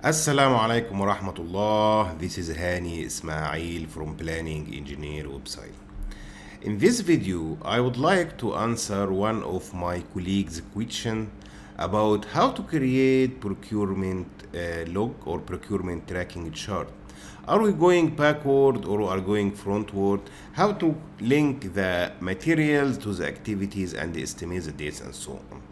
Assalamu alaikum wa rahmatullah. This is Hani Ismail from Planning Engineer website. In this video, I would like to answer one of my colleagues' question about how to create procurement log or procurement tracking chart. Are we going backward or are going frontward? How to link the materials to the activities and estimate the dates and so on.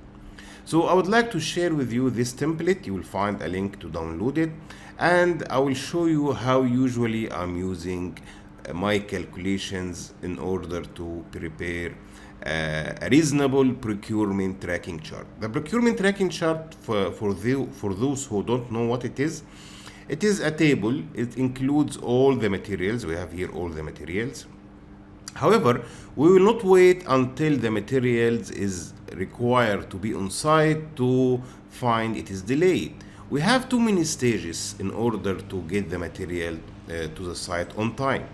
So I would like to share with you this template. You will find a link to download it, and I will show you how usually I'm using my calculations in order to prepare a reasonable procurement tracking chart. The procurement tracking chart, for those who don't know what it is a table. It includes all the materials. We have here all the materials. However, we will not wait until the materials is required to be on site to find it is delayed. We have too many stages in order to get the material to the site on time.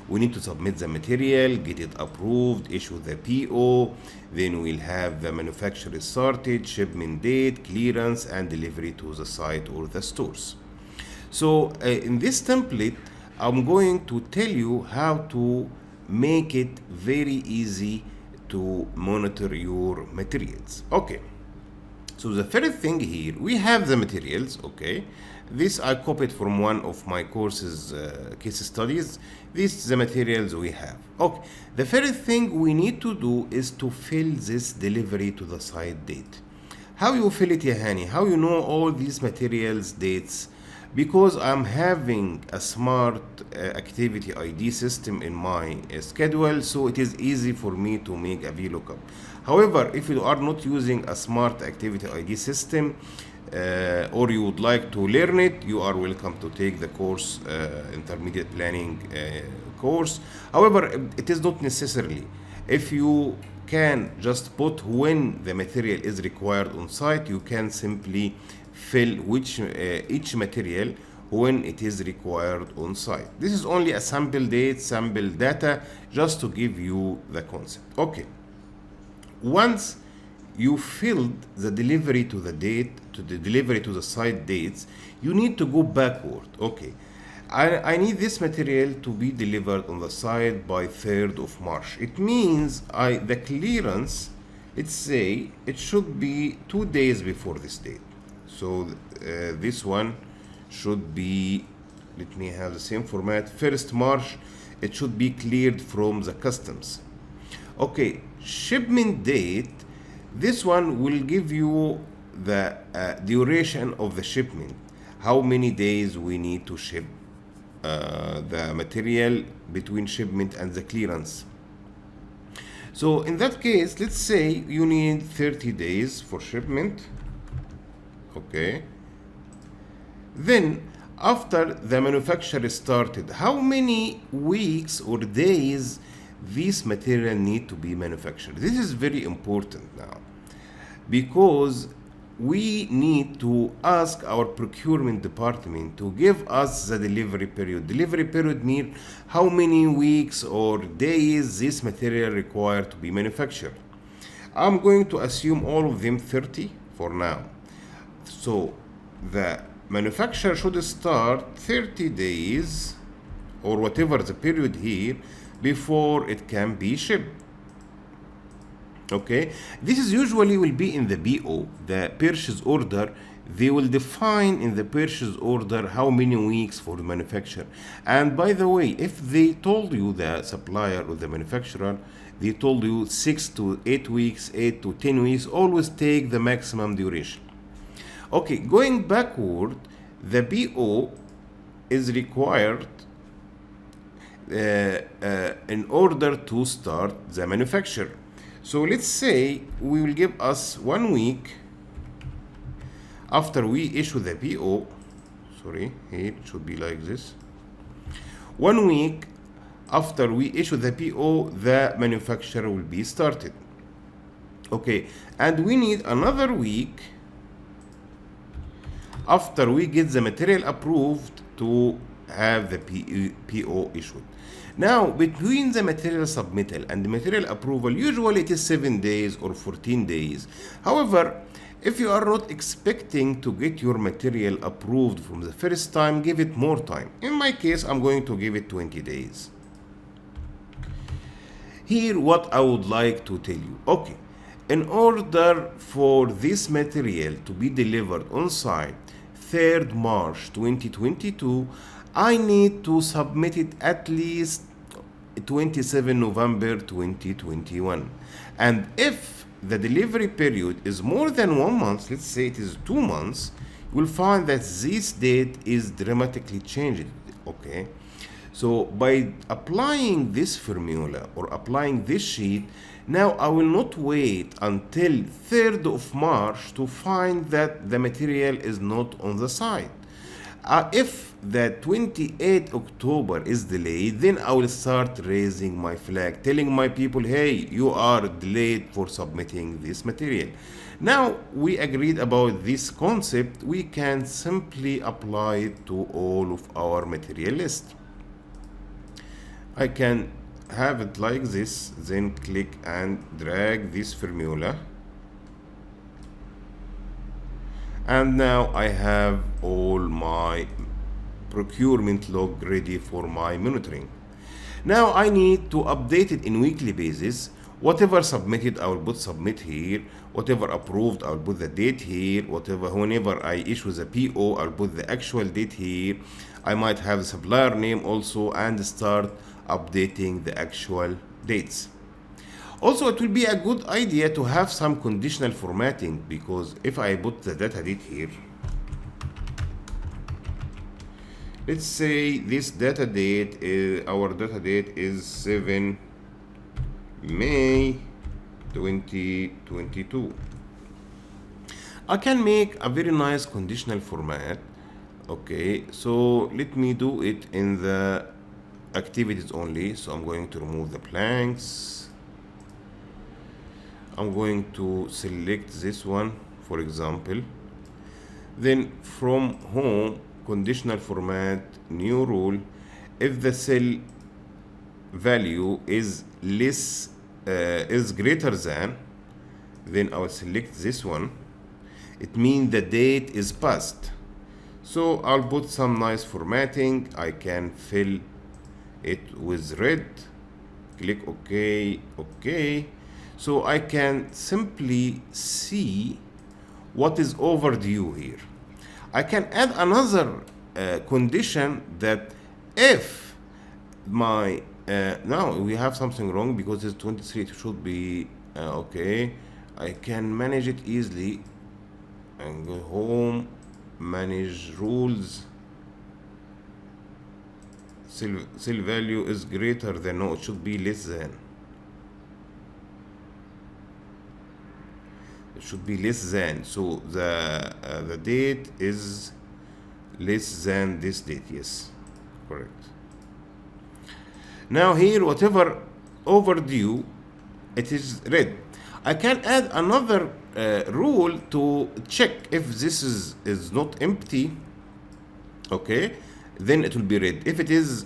We need to submit the material, get it approved, issue the PO, then we'll have the manufacturer started, shipment date, clearance, and delivery to the site or the stores. So in this template, I'm going to tell you how to make it very easy to monitor your materials. Okay, so the first thing here, we have the materials. Okay, this I copied from one of my courses case studies. This is the materials we have. Okay, the first thing we need to do is to fill this delivery to the site date. How you fill it, Yahani? How you know all these materials dates? Because I'm having a smart activity ID system in my schedule, so it is easy for me to make a VLOOKUP. However, if you are not using a smart activity ID system or you would like to learn it, you are welcome to take the course, intermediate planning course. However, it is not necessarily. If you can just put when the material is required on site, you can simply fill each material when it is required on site. This is only a sample date, sample data, just to give you the concept. Okay, once you filled the delivery to the date, to the delivery to the site dates, you need to go backward. Okay, I need this material to be delivered on the site by 3rd of March. It means the clearance, let's say it should be 2 days before this date. So this one should be, let me have the same format, 1st March, it should be cleared from the customs. Okay, shipment date, this one will give you the duration of the shipment, how many days we need to ship the material between shipment and the clearance. So in that case, let's say you need 30 days for shipment. Okay, then after the manufacturer started, how many weeks or days this material need to be manufactured? This is very important now, because we need to ask our procurement department to give us the delivery period. Delivery period means how many weeks or days this material required to be manufactured. I'm going to assume all of them 30 for now. So the manufacturer should start 30 days or whatever the period here before it can be shipped. Okay, this is usually will be in the BO, the purchase order. They will define in the purchase order how many weeks for the manufacturer. And by the way, if they told you, the supplier or the manufacturer, they told you 6 to 8 weeks, 8 to 10 weeks, always take the maximum duration. Okay, going backward, the BO is required in order to start the manufacture. So let's say we will give us 1 week after we issue the PO. Sorry, here it should be like this. 1 week after we issue the PO, the manufacturer will be started. Okay, and we need another week after we get the material approved to have the PO issued. Now, between the material submittal and the material approval, usually it is 7 days or 14 days. However, If you are not expecting to get your material approved from the first time, give it more time. In my case, I'm going to give it 20 days. Here, what I would like to tell you. Okay, in order for this material to be delivered on site 3rd March 2022, I need to submit it at least 27 November 2021. And if the delivery period is more than 1 month, let's say it is 2 months, you will find that this date is dramatically changed. Okay, so by applying this formula or applying this sheet, now I will not wait until 3rd of March to find that the material is not on the site. If the 28th October is delayed, then I will start raising my flag, telling my people, hey, you are delayed for submitting this material. Now we agreed about this concept, we can simply apply it to all of our material list. I can have it like this, then click and drag this formula. And now I have all my procurement log ready for my monitoring. Now I need to update it in weekly basis. Whatever submitted, I will put submit here. Whatever approved, I will put the date here. Whenever I issue the PO, I'll put the actual date here. I might have the supplier name also and start updating the actual dates. Also, it will be a good idea to have some conditional formatting, because if I put the data date here, let's say this data date is, our data date is 7 May 2022. I can make a very nice conditional format. Okay, so let me do it in the activities only. So I'm going to remove the blanks. I'm going to select this one, for example. Then from home, conditional format, new rule. If the cell value is greater than, then I will select this one. It means the date is past. So I'll put some nice formatting. I can fill it with red. Click OK, OK. So I can simply see what is overdue here. I can add another condition that if my now we have something wrong because it's 23, it should be okay. I can manage it easily and go home, manage rules. Cell value is greater than, no, it should be less than. It should be less than. So the date is less than this date. Yes, correct. Now here, whatever overdue, it is red. I can add another rule to check if this is not empty. Okay, then it will be red. If it is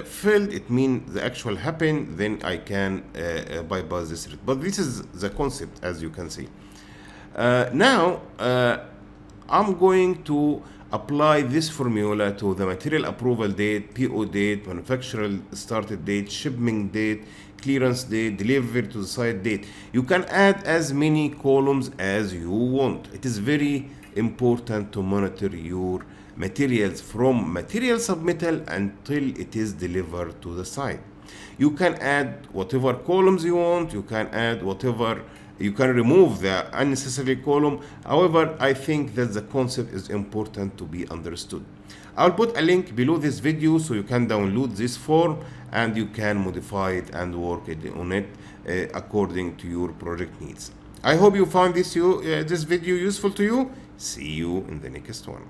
filled, it means the actual happened, then I can bypass this red. But this is the concept, as you can see. Now I'm going to apply this formula to the material approval date, PO date, manufacturer started date, shipment date, clearance date, delivery to the site date. You can add as many columns as you want. It is very important to monitor your materials from material submittal until it is delivered to the site. You can add whatever columns you want. You can add whatever, you can remove the unnecessary column. However, I think that the concept is important to be understood. I'll put a link below this video so you can download this form and you can modify it and work on it according to your project needs. I hope you found this video useful to you. See you in the next one.